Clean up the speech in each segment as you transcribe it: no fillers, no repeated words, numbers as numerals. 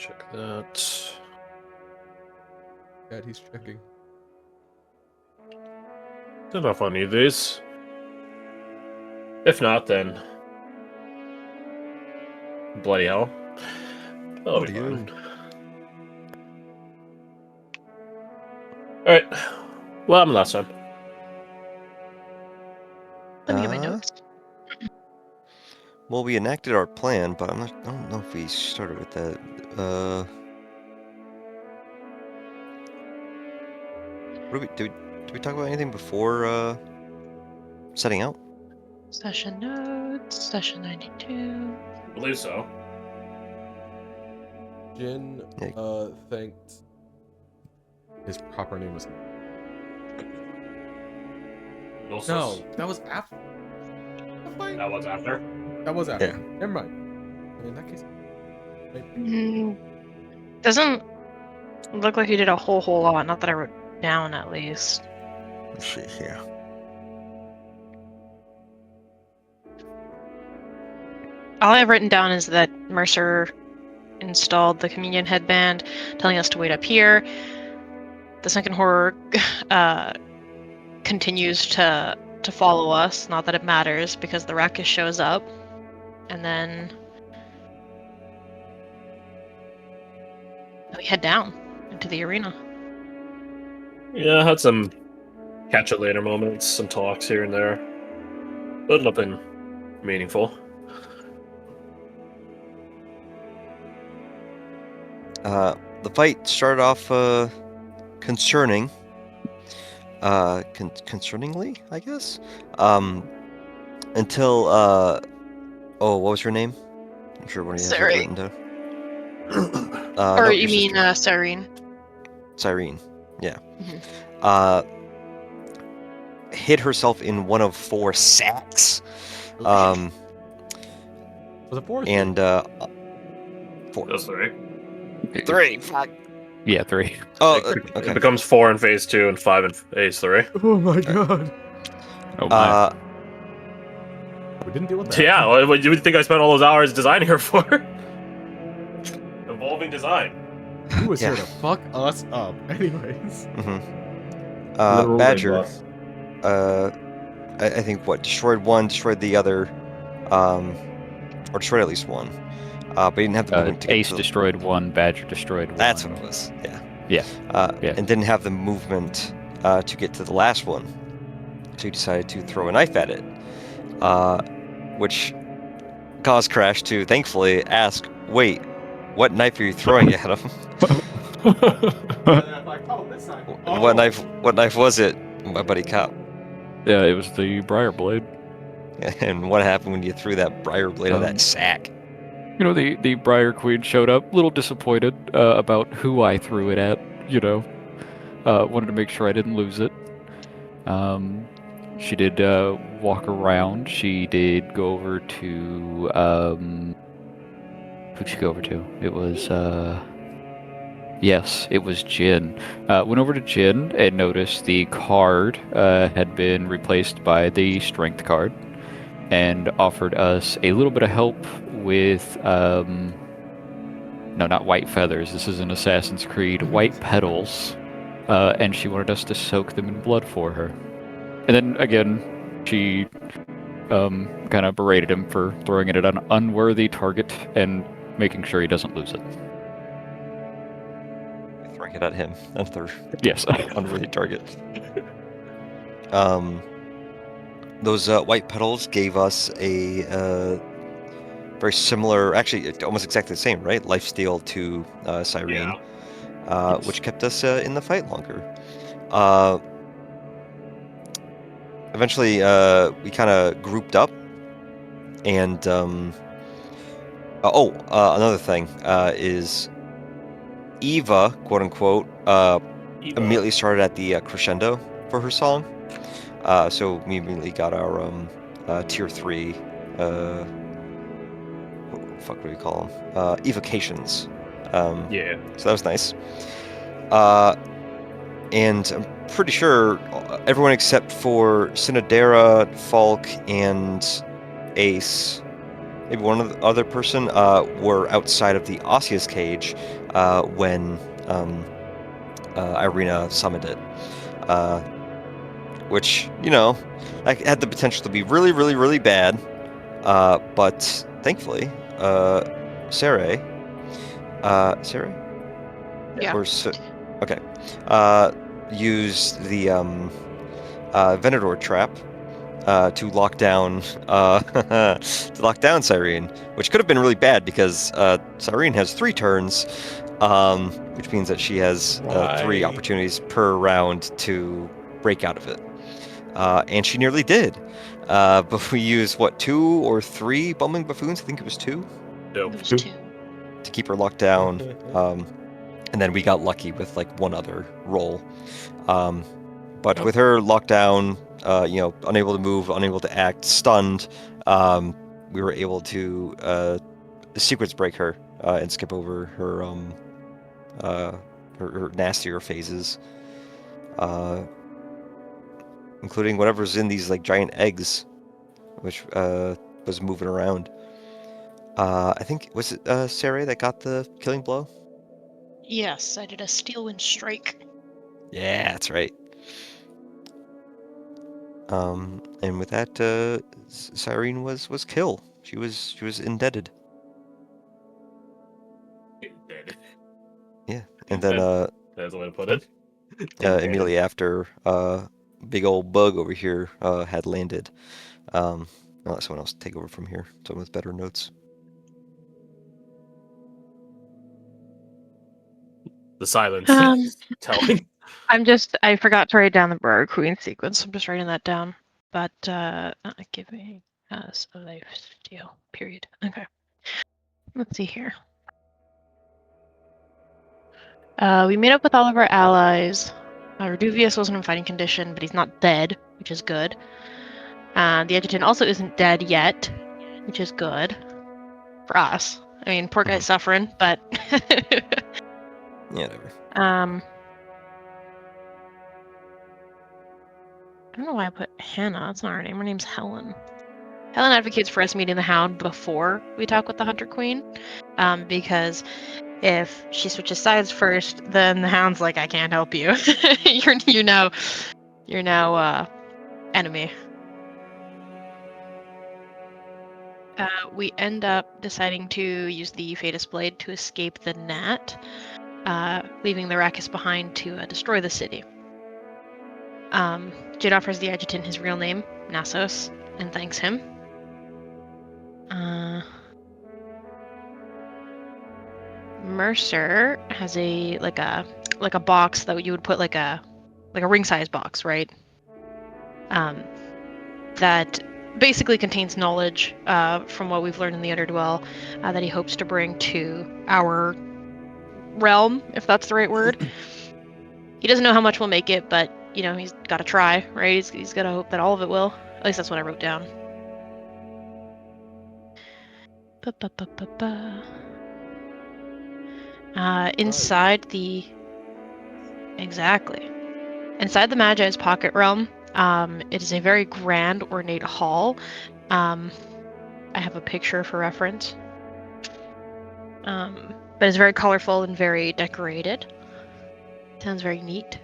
check that. God, he's checking. Don't know if I'll need these. If not, then bloody hell. That'll be fun. Alright. Well, I'm last time. Let me get my notes. Well, we enacted our plan, but I don't know if we started with that. Did we talk about anything before setting out? Session notes, session 92. I believe so. Jin thanked. His proper name was. No, that was after. That was after? That was after. Yeah. Never mind. In that case. Doesn't look like you did a whole lot. Not that I wrote down, at least. Let's see here. All I've written down is that Mercer installed the communion headband, telling us to wait up here. The second horror continues to follow us. Not that it matters, because the ruckus shows up. And then we head down into the arena. Yeah, I had some catch it later moments, some talks here and there. But nothing meaningful. The fight started off concerningly, I guess. Until what was her name? I'm sure one of you has it written down. Or you mean Cyrene? Cyrene, yeah. Mm-hmm. Hid herself in one of 4 sacks. Was it 4? And 4. Those 3. 3. Fuck. Yeah, 3. Oh, It becomes 4 in phase 2 and 5 in phase 3. Oh my god. Oh my. We didn't deal with that. Yeah, what do you think I spent all those hours designing her for? Evolving design. Who was here to fuck us up? Anyways. Badger. I think destroyed one, destroyed the other, or destroyed at least one. But he didn't have the movement to Ace destroyed one, Badger destroyed one. That's what it was. Yeah. Yeah. And didn't have the movement to get to the last one, so he decided to throw a knife at it, which caused Crash to thankfully ask, "Wait, what knife are you throwing at him?" What knife was it, my buddy Cop? Yeah, it was the Briar Blade. And what happened when you threw that Briar Blade at that sack? You know, the Briar Queen showed up, a little disappointed about who I threw it at, wanted to make sure I didn't lose it. She did walk around. She did go over to, who'd she go over to? It was, yes, it was Jin. Went over to Jin and noticed the card had been replaced by the strength card, and offered us a little bit of help with, no, not white feathers. This is an Assassin's Creed. White petals. And she wanted us to soak them in blood for her. And then, again, she kind of berated him for throwing it at an unworthy target and making sure he doesn't lose it. Throwing it at him. Another Yes. unworthy target. Those white petals gave us a very similar, actually almost exactly the same, right? Lifesteal to Cyrene, which kept us in the fight longer. Eventually, we kind of grouped up, and another thing is Eva, quote unquote, immediately started at the crescendo for her song. So we immediately got our tier 3, what the fuck do we call them? Evocations. Yeah. So that was nice. And I'm pretty sure everyone except for Cinedera, Falk, and Ace maybe one other person were outside of the Osseous cage when Irina summoned it. Which, like, had the potential to be really, really, really bad. But thankfully, Sarai, Yeah. okay, used the Venador trap to lock down Cyrene, which could have been really bad because Cyrene has 3 turns, which means that she has 3 Right. opportunities per round to break out of it. And she nearly did. But we used, 2 or 3 bumbling buffoons? I think it was 2 Those 2. to keep her locked down. And then we got lucky with like one other roll. But with her locked down, unable to move, unable to act, stunned, we were able to sequence break her and skip over her nastier phases, including whatever's in these like giant eggs, which was moving around. I think was it Sarai that got the killing blow? Yes, I did a steel wind strike. Yeah, that's right. And with that, Cyrene was kill. She was indebted. Dead. Yeah, and then That's the way to put it. immediately after, big old bug over here had landed. I'll let someone else take over from here. Someone with better notes. The silence Um, is telling. I forgot to write down the Briar Queen sequence. I'm just writing that down. But giving us a life steal. Period. Okay. Let's see here. We made up with all of our allies. Reduvius wasn't in fighting condition, but he's not dead, which is good. The adjutant also isn't dead yet, which is good for us. I mean, poor guy's suffering, but Yeah, whatever. I don't know why I put Hannah. That's not her name. Her name's Helen. Helen advocates for us meeting the Hound before we talk with the Hunter Queen, because if she switches sides first, then the Hound's like, "I can't help you. you're now enemy." We end up deciding to use the Fatus Blade to escape the Gnat, leaving the Rakkus behind to destroy the city. Jade offers the adjutant his real name, Nassos, and thanks him. Mercer has a box that you would put like a ring size box, right? That basically contains knowledge from what we've learned in the Underdwell that he hopes to bring to our realm, if that's the right word. He doesn't know how much will make it, but he's got to try, right? He's got to hope that all of it will. At least that's what I wrote down. Inside the Magi's pocket realm, it is a very grand, ornate hall. I have a picture for reference. But it's very colorful and very decorated. Sounds very neat.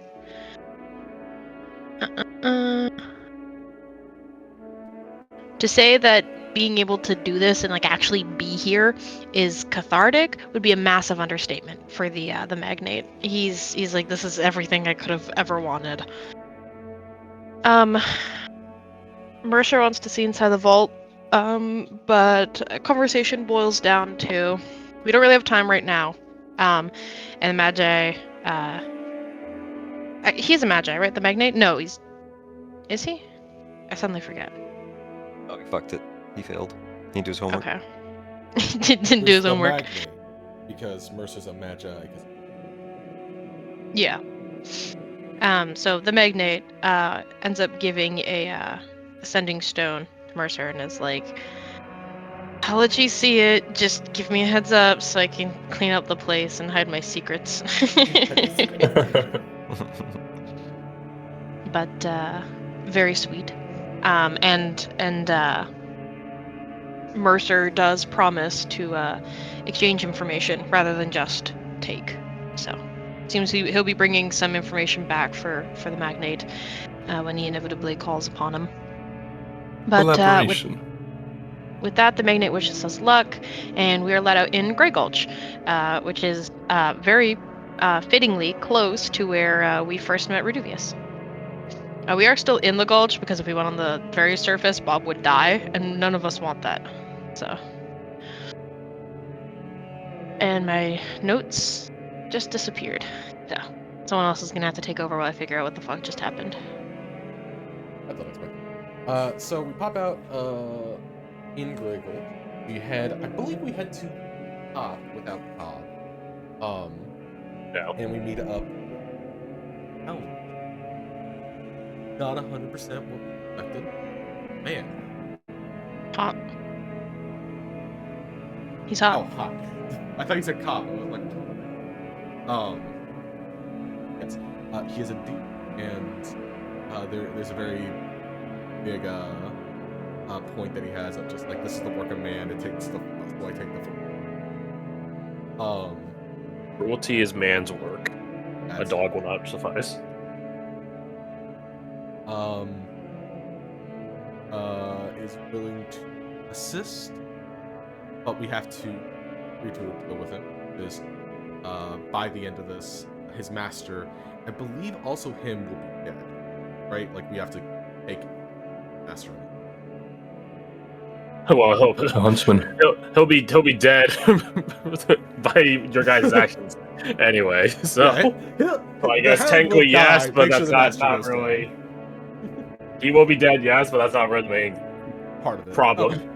To say that being able to do this and actually be here is cathartic would be a massive understatement for the magnate. He's like, this is everything I could have ever wanted. Mercer wants to see inside the vault, but a conversation boils down to we don't really have time right now. And the Magi, he's a Magi, right? The magnate? No, is he? I suddenly forget. Oh, he fucked it. He failed. He didn't do his homework. Okay. Didn't do his homework. Because Mercer's a Magi. Yeah. So the magnate ends up giving a ascending stone to Mercer and is like, "I'll let you see it. Just give me a heads up so I can clean up the place and hide my secrets." But very sweet. And Mercer does promise to exchange information rather than just take. So, seems he'll be bringing some information back for the magnate when he inevitably calls upon him. But Collaboration. with that, the magnate wishes us luck, and we are let out in Grey Gulch, which is very fittingly close to where we first met Rudivius. We are still in the gulch because if we went on the very surface, Bob would die, and none of us want that. So. And my notes just disappeared. So, someone else is gonna have to take over while I figure out what the fuck just happened. I thought expected. So we pop out in Grey Gulch. I believe we head to Cobb without Cobb. No. And we meet up. Oh. Not 100% what we expected. Man. Hot. He's hot. Oh, hot. I thought you said Cobb. I was like, yes. He is a dude, and there's a very big point that he has of just like, this is the work of man. It takes the so I take the foot. Cruelty is man's work. A dog will not suffice. Is willing to assist, but we have to agree to a deal with him because by the end of this, his master, I believe also him will be dead, right? Like we have to take master. Well, Huntsman. he'll be dead by your guys' actions anyway. So well, I guess technically yes, but that's not really. He will be dead, yes, but that's not really the main part of it. Problem. Okay.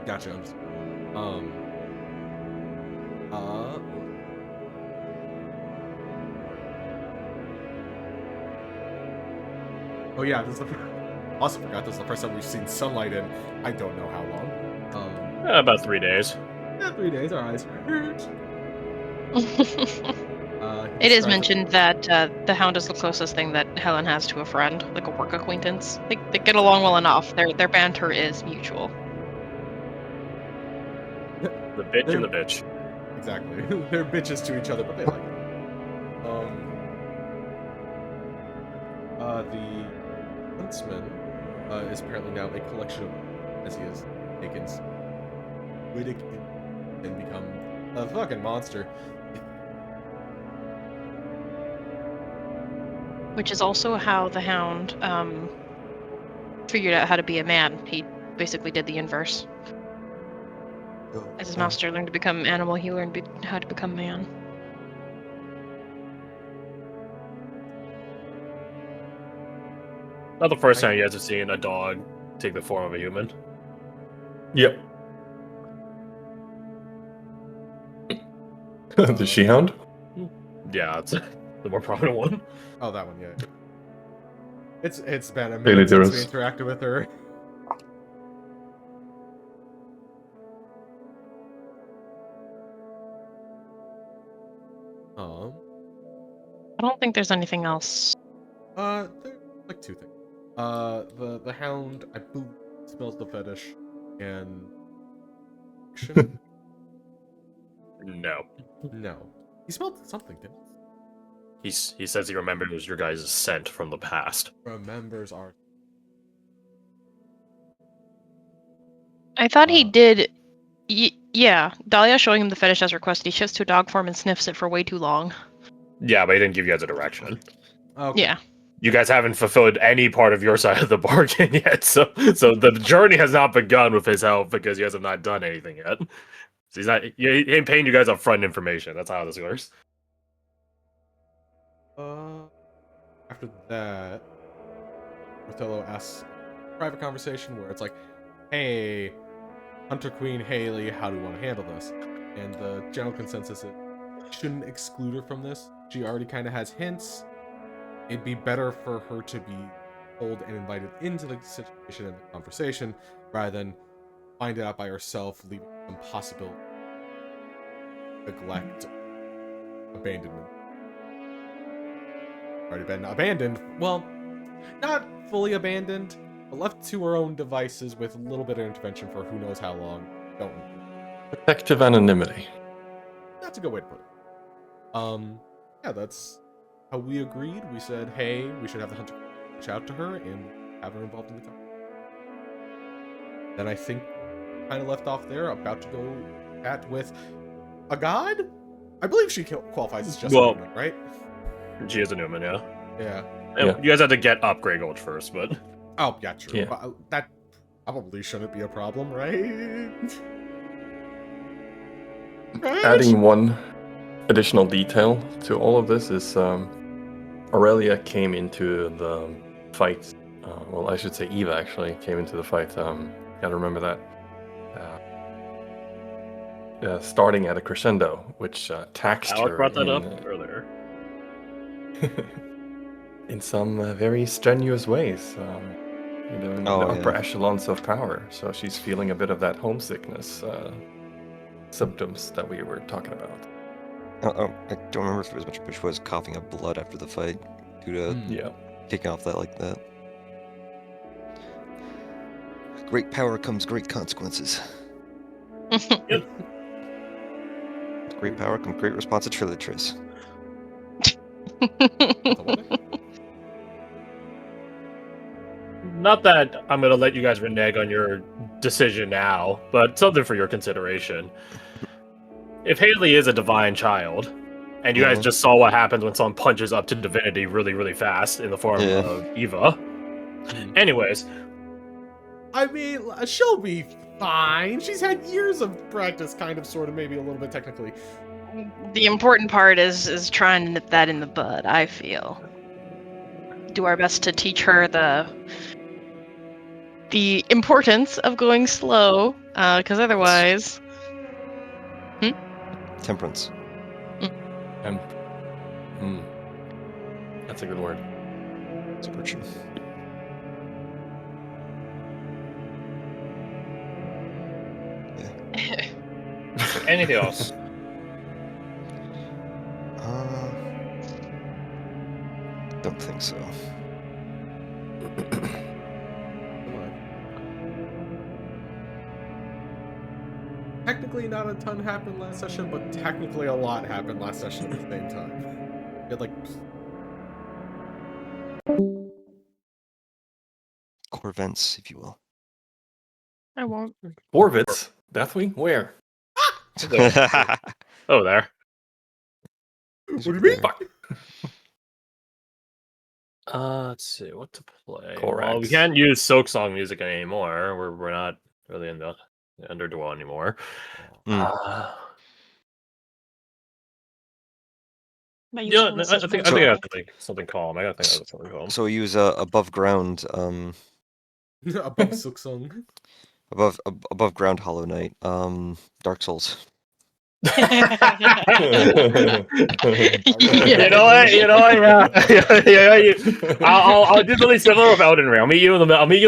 Gotcha. Oh yeah, this is also forgot this is the first time we've seen sunlight in I don't know how long. About 3 days. Yeah, 3 days. Our eyes hurt. It is mentioned that the Hound is the closest thing that Helen has to a friend, like a work acquaintance. They get along well enough. Their banter is mutual. The bitch and the bitch. Exactly. They're bitches to each other, but they like it. The Huntsman is apparently now a collection of, as he has taken Riddick and become a fucking monster. Which is also how the Hound figured out how to be a man. He basically did the inverse. As his master learned to become animal, he learned how to become man. Not the first time you guys have seen a dog take the form of a human. Yep. The she-hound? Yeah, it's the more prominent one. Oh, that one, yeah. It's been a Really minute since we does. interacted with her. I don't think there's anything else. There's like two things. The Hound, I believe, smells the fetish, and No. no, he smelled something, didn't He says he remembered it was your guys' scent from the past. he? Remembers our. I thought he did. Yeah, Dahlia showing him the fetish as requested. He shifts to a dog form and sniffs it for way too long. Yeah, but he didn't give you guys a direction. Okay. Yeah. You guys haven't fulfilled any part of your side of the bargain yet, so the journey has not begun with his help because you guys have not done anything yet. So he ain't paying you guys upfront information. That's how this works. After that, Othello asks a private conversation where it's like, "Hey, Hunter Queen Haley, how do we want to handle this?" And the general consensus is, shouldn't exclude her from this. She already kind of has hints. It'd be better for her to be told and invited into the situation and the conversation, rather than find it out by herself, leaving some possible neglect, abandonment. Already been abandoned. Well, not fully abandoned, But left to her own devices with a little bit of intervention for who knows how long. Don't. Protective anonymity. That's a good way to put it. Yeah, that's how we agreed. We said, hey, we should have the hunter reach out to her and have her involved in the conversation. Then I think kind of left off there, about to go at with a god? I believe she qualifies as just a human, right? She is a Newman, yeah. Yeah. Yeah. You guys have to get upgrade gold first, but... Oh, yeah, true. Yeah. But that probably shouldn't be a problem, right? Right? Adding one additional detail to all of this is Aurelia came into the fight. Well, I should say Eva actually came into the fight. Gotta remember that. Starting at a crescendo, which taxed Alec her brought that in, up earlier. in some very strenuous ways. In the upper echelons of power. So she's feeling a bit of that homesickness symptoms that we were talking about. I don't remember if it was much, but she was coughing up blood after the fight due to kicking off that like that. Great power comes great consequences. Yep. Great power comes great responsibility. Not that I'm going to let you guys renege on your decision now, but something for your consideration. If Haley is a divine child, and you guys just saw what happens when someone punches up to divinity really, really fast in the form of Eva. Anyways. I mean, she'll be fine. She's had years of practice, kind of, sort of, maybe a little bit technically. The important part is trying to nip that in the bud, I feel. Do our best to teach her the importance of going slow, because otherwise... Temperance. That's a good word. It's a virtue. Anything else? Don't think so. Technically, not a ton happened last session, but technically a lot happened last session at the same time. We had, like... Core events, if you will. I won't. Orvitz? Deathwing? Where? Oh, there. What do you mean? Fuck. Let's see what to play. Corax. Well, we can't use Silk Song music anymore. We're not really in the Underdwell anymore. My I usefulness is think very I have low. to think something calm. I gotta think of something calm. So we use above ground, Above Silksong. above ground Hollow Knight, Dark Souls. You know what? Yeah. I'll do something similar with Elden Ring. I'll meet you in the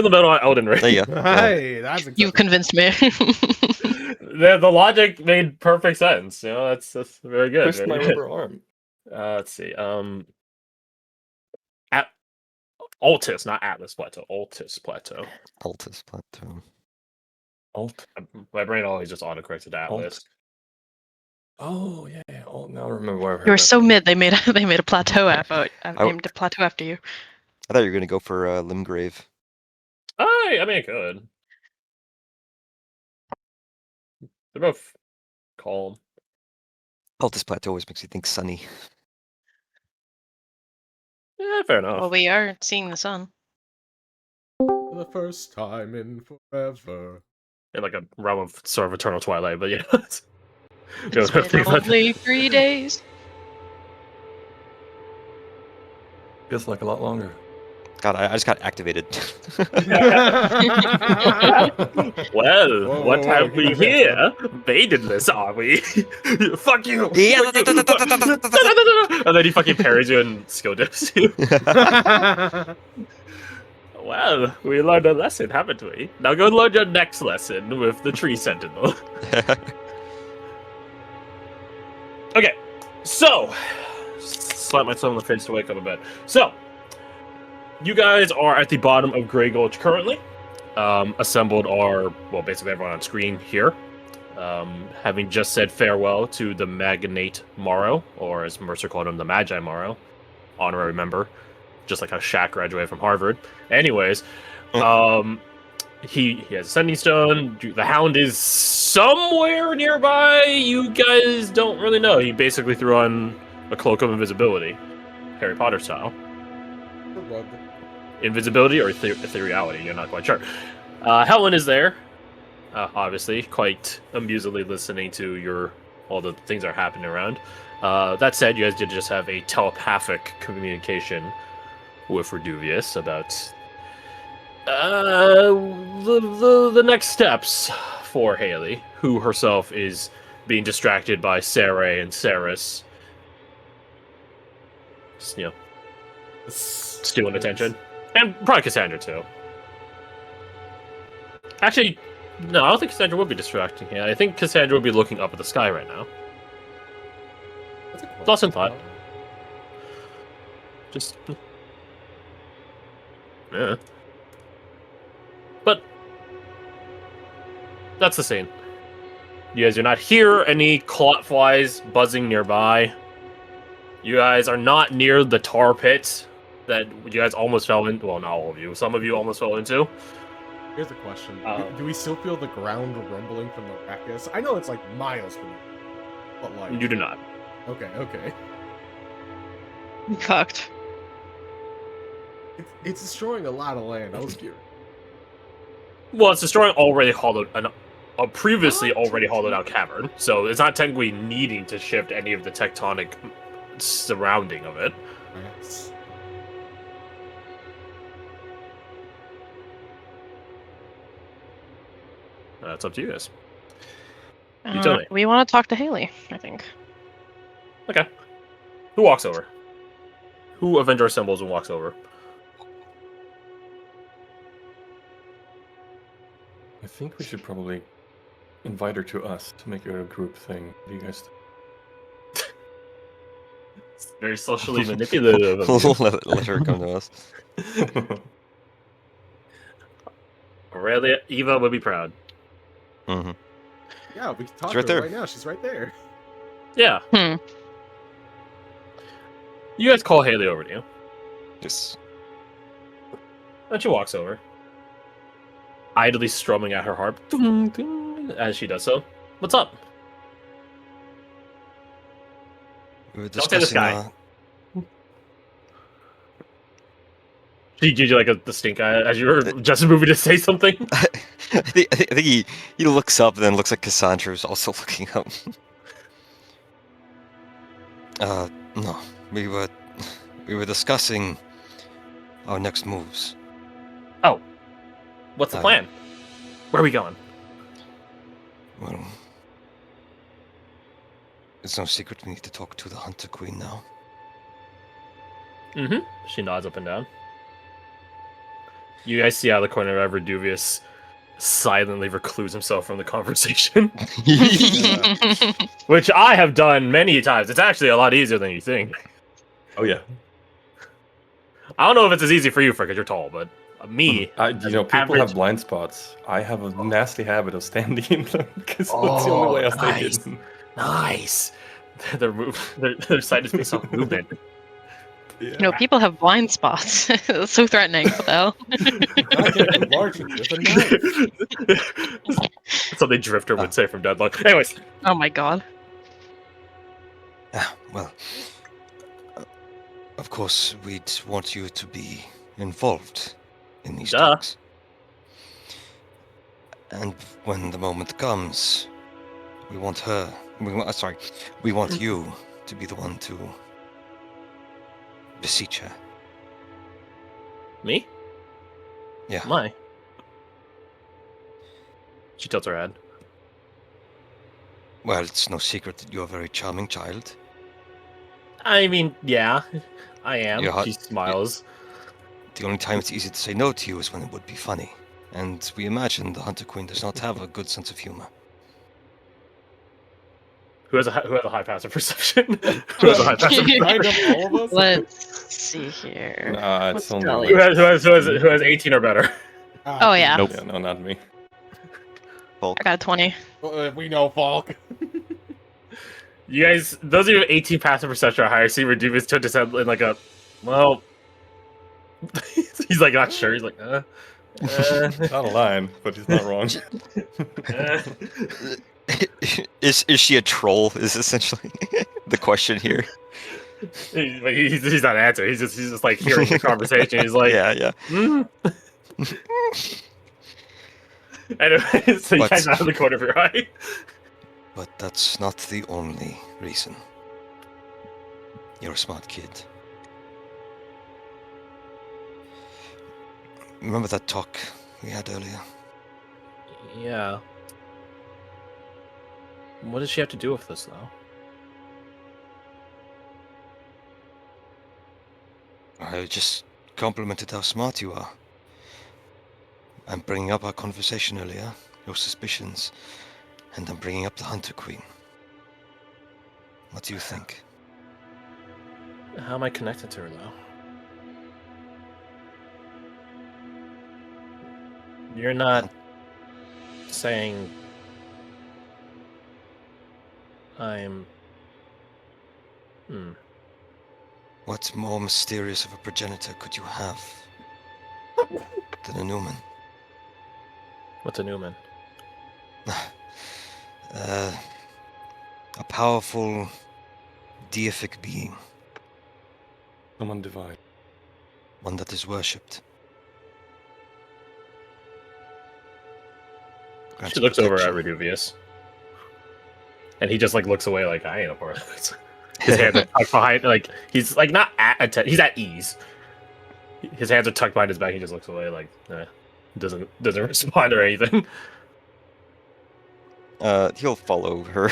middle on Elden Ring. There you go. Hey, that's You've convinced me. The logic made perfect sense. You know, that's very good. Twist very my good. rubber arm. Let's see. At Altus, not Atlas Plateau. Altus Plateau. Altus Plateau. Alt. My brain always just autocorrected to Atlas. Oh yeah. Oh, now I remember where I heard You were that. so mid. They made a plateau app. I named a plateau after you. I thought you were gonna go for Limgrave. I mean, it could. They're both calm. Altus Plateau always makes you think sunny. Yeah, fair enough. Well, we are seeing the sun. For the first time in forever. In like a realm of sort of eternal twilight, but yeah. It's been only 3 days. Feels like a lot longer. God, I just got activated. Well, what have we here? Maidenless, are we? Fuck you! Yeah. Fuck you. And then he fucking parries you and skill dips you. Well, we learned a lesson, haven't we? Now go learn your next lesson with the Tree Sentinel. Okay, so slap myself in the face to wake up a bit. So, You guys are at the bottom of Grey Gulch currently. Assembled are, well, basically everyone on screen here. Having just said farewell to the Magnate Morrow, or as Mercer called him, the Magi Morrow, honorary member, just like how Shaq graduated from Harvard. Anyways, he has a Sending Stone. The Hound is somewhere nearby. You guys don't really know. He basically threw on a cloak of invisibility, Harry Potter style. Invisibility or ethereality, you're not quite sure. Helen is there, obviously, quite amusedly listening to all the things that are happening around. That said, you guys did just have a telepathic communication with Reduvius about the next steps for Haley, who herself is being distracted by Saray and Saris. You know, stealing attention. And probably Cassandra, too. Actually, no, I don't think Cassandra would be distracting him. I think Cassandra would be looking up at the sky right now. Lost in thought. Just... yeah. But... that's the scene. You guys do not hear any clot flies buzzing nearby. You guys are not near the tar pit that you guys almost fell into. Well, not all of you. Some of you almost fell into. Here's the question. Do we still feel the ground rumbling from the ruckus? I know it's like miles from you, but like... you do not. Okay. Fucked. It's destroying a lot of land. I was curious. Well, it's destroying a previously already hollowed out cavern, so it's not technically needing to shift any of the tectonic surrounding of it. Yes. It's up to you guys. You tell me. We want to talk to Haley, I think. Okay. Who walks over? Who Avenger assembles and walks over? I think we should probably invite her to us to make it a group thing. What do you guys think? It's very socially manipulative. let her come to us. Aurelia, Eva would be proud. Mm-hmm. Yeah, we can talk She's right to her there. right now. She's right there. Yeah. You guys call Haley over to you. Yes. And she walks over. Idly strumming at her harp. Ding, ding, as she does so. What's up? We were Don't say this discussing, guy. She gives you like the stink eye as you were just moving to say something. I think he looks up and then looks at Cassandra, who's also looking up. No, we were discussing our next moves. Oh, what's the plan? Where are we going? Well, it's no secret we need to talk to the Hunter Queen now. Mm-hmm. She nods up and down. You guys see out of the corner of Reduvius silently recluse himself from the conversation. Which I have done many times. It's actually a lot easier than you think. Oh yeah. I don't know if it's as easy for you, Frick, because you're tall, but me... people have blind spots. I have a nasty habit of standing in them, because that's the only way I stay hidden. Nice! Their sight is based off movement. Yeah. You know, people have blind spots. That's so threatening. What the hell? Something Drifter would say from Deadlock. Anyways. Oh my god. Well, of course, we'd want you to be involved in these talks. And when the moment comes, we want you to be the one to beseech her. Me? Yeah. Why? She tilts her head. Well, it's no secret that you're a very charming child. I mean, yeah, I am. Yeah, She smiles. The only time it's easy to say no to you is when it would be funny. And we imagine the Hunter Queen does not have a good sense of humor. Who has a high passive perception? Who has a high passive perception? Kind of all of us. Let's see here. Nah, What's it's only Dahlia? Who has 18 or better? Oh, yeah. Nope. Yeah, no, not me. I got a 20. We know Falk. You guys, those of you with 18 passive perception or higher, see Redubious took his head in like a, well, he's like not sure. He's like, Not a line, but he's not wrong. Is she a troll? Is essentially the question here. He's not answering. He's just like hearing the conversation. He's like, yeah. mm. Anyway, so you guys out of the corner of your eye. But that's not the only reason. You're a smart kid. Remember that talk we had earlier? Yeah. What does she have to do with this, though? I just complimented how smart you are. I'm bringing up our conversation earlier, your suspicions, and I'm bringing up the Hunter Queen. What do you think? How am I connected to her, though? You're not saying I'm... What more mysterious of a progenitor could you have than a Newman? What's a Newman? A powerful, deific being. Someone divine. One that is worshipped. She looks over at Redubious. And he just like looks away like, I ain't a part of this. His hands are tucked behind, like, he's like not at he's at ease. His hands are tucked behind his back, he just looks away like, doesn't respond or anything. He'll follow her.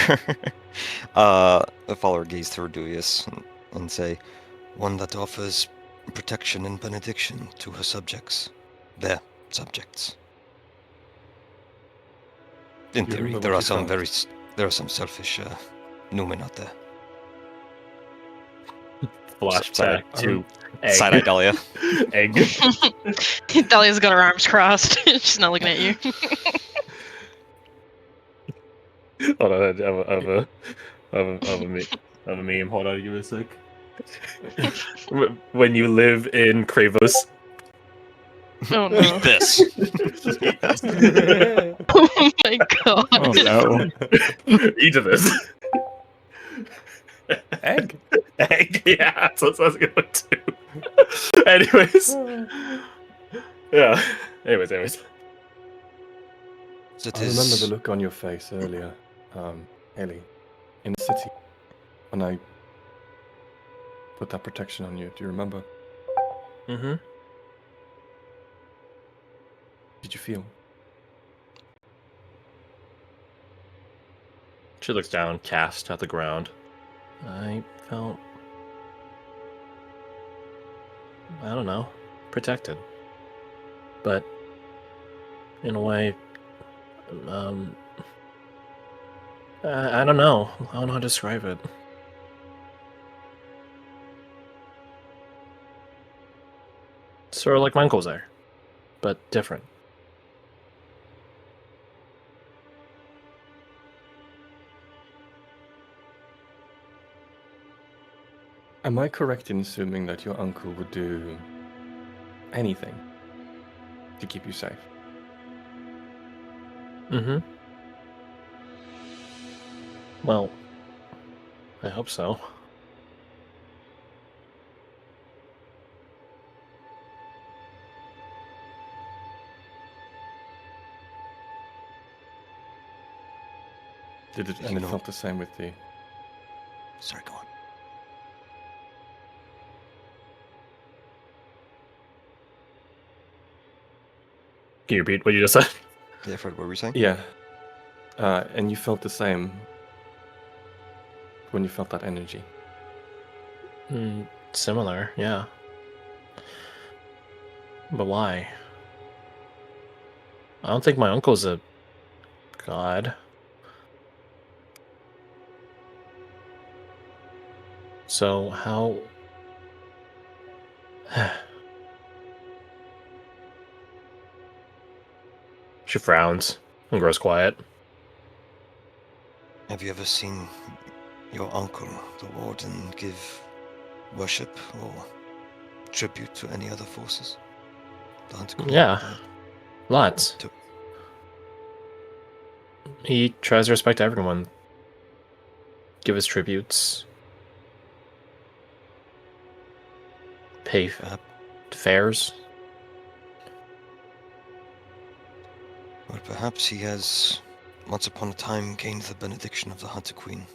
Follow her gaze to Redubious and say, one that offers protection and benediction to her subjects. Their subjects. In You theory, remember there what are you some felt? there are some selfish Newmen out there. Flashback to egg. Side-eye Dahlia. Egg. Dahlia's got her arms crossed. She's not looking at you. Hold on, I have a meme. Hold on, give me a sec. When you live in Kravos. Oh no. Eat this. Oh my god. Oh no. Eat of this. Egg? Egg, yeah, that's what I was going to. Anyways. Yeah. Anyways. So it I remember is- the look on your face earlier, Ellie, in the city, when I put that protection on you. Do you remember? Mm-hmm. Did you feel? She looks down, cast at the ground. I felt... I don't know. Protected. But... in a way... I don't know. I don't know how to describe it. Sort of like my uncle's there. But different. Am I correct in assuming that your uncle would do anything to keep you safe? Mm-hmm. Well, I hope so. Did it, You and it know- felt the same with the... Sorry, go on. Can you repeat what you just said? Yeah, Fred, what were you saying? Yeah. And you felt the same when you felt that energy. Similar, yeah. But why? I don't think my uncle's a god. So how? She frowns and grows quiet. Have you ever seen your uncle, the warden, give worship or tribute to any other forces? The Hunter Queen? Yeah, lots. He tries to respect everyone. Give his tributes. Pay fares. Well, perhaps he has, once upon a time, gained the benediction of the Hunter Queen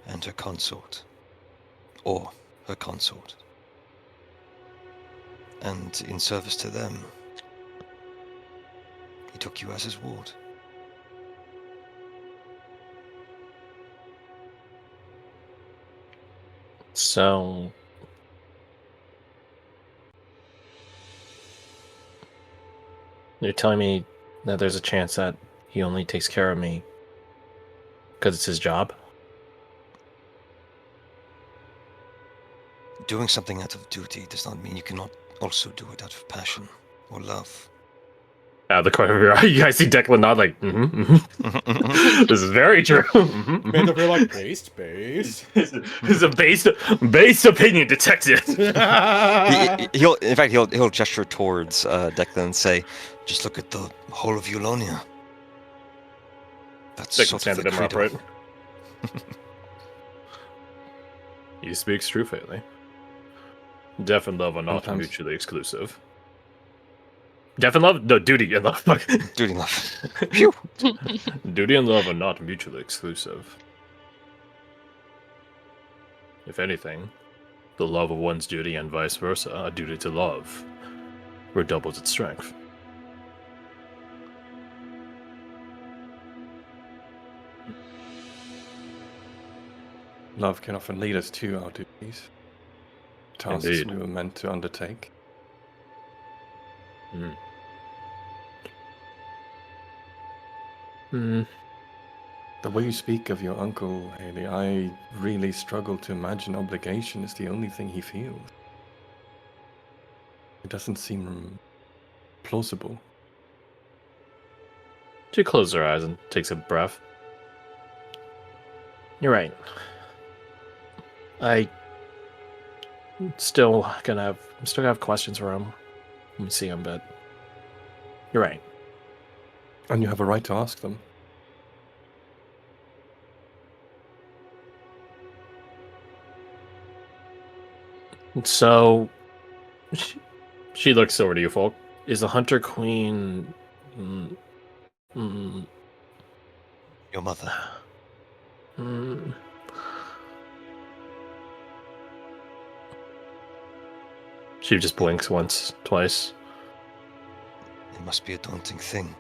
and her consort. Or her consort. And in service to them, he took you as his ward. So... You're telling me that there's a chance that he only takes care of me because it's his job? Doing something out of duty does not mean you cannot also do it out of passion or love. Out of the corner of your eye, you guys see Declan nod like, This is very true. Made up, you're like, based. This is a based opinion, detective. He'll gesture towards Declan and say, "Just look at the whole of Eulonia." That's sort of the credo. Right? He speaks truthfully. Death and love are not mutually exclusive. Death and love? No, duty and love. Duty and love. Phew. Duty and love are not mutually exclusive. If anything, the love of one's duty and vice versa, a duty to love, redoubles its strength. Love can often lead us to our duties. Tasks Indeed. we were meant to undertake. The way you speak of your uncle, Haley, I really struggle to imagine obligation is the only thing he feels. It doesn't seem plausible. She closes her eyes and takes a breath. You're right. I'm still gonna have questions for him when we see him, but you're right. And you have a right to ask them. So, she looks over to you, folk. Is the Hunter Queen... Your mother. She just blinks once, twice. It must be a daunting thing.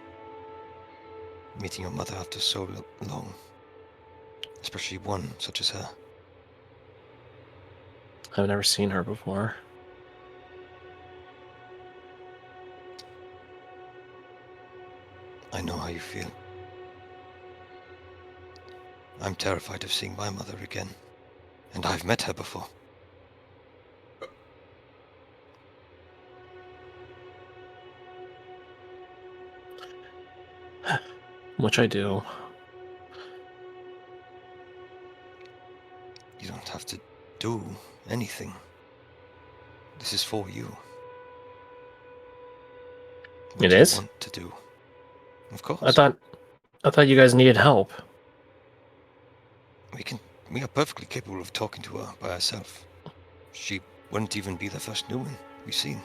Meeting your mother after so long. Especially one such as her. I've never seen her before. I know how you feel. I'm terrified of seeing my mother again. And I've met her before. Which I do. You don't have to do anything. This is for you. What It is? you want to do. Of course. I thought you guys needed help. We are perfectly capable of talking to her by herself. She wouldn't even be the first new one we've seen.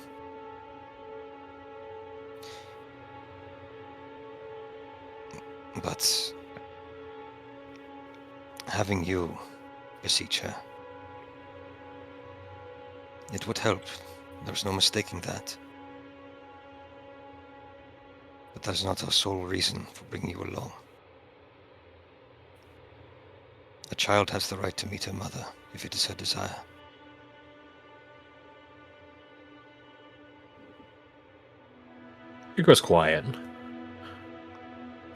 But having you beseech her, it would help. There's no mistaking that. But that's not our sole reason for bringing you along. A child has the right to meet her mother if it is her desire. He grows quiet.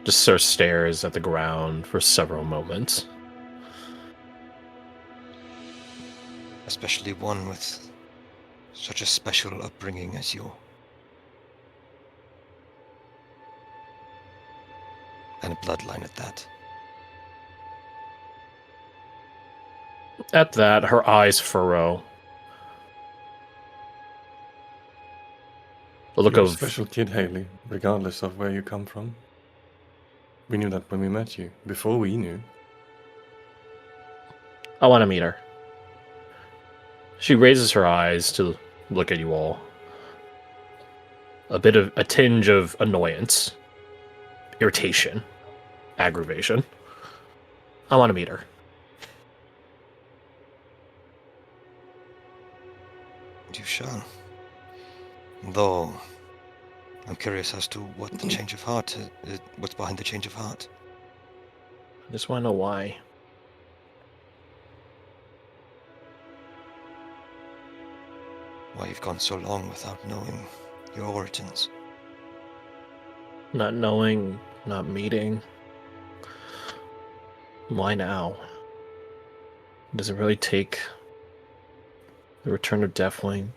Just sort of stares at the ground for several moments. especially one with such a special upbringing as you. And a bloodline at that. At that, her eyes furrow. The look You're a of special kid, Haley, regardless of where you come from. We knew that when we met you, before we knew. I want to meet her. She raises her eyes to look at you all. A tinge of annoyance, irritation, aggravation. I want to meet her. You shall. Though, I'm curious as to what the change of heart, what's behind the change of heart. I just want to know why. Why you've gone so long without knowing your origins. Not knowing, not meeting. Why now? Does it really take the return of Deathwing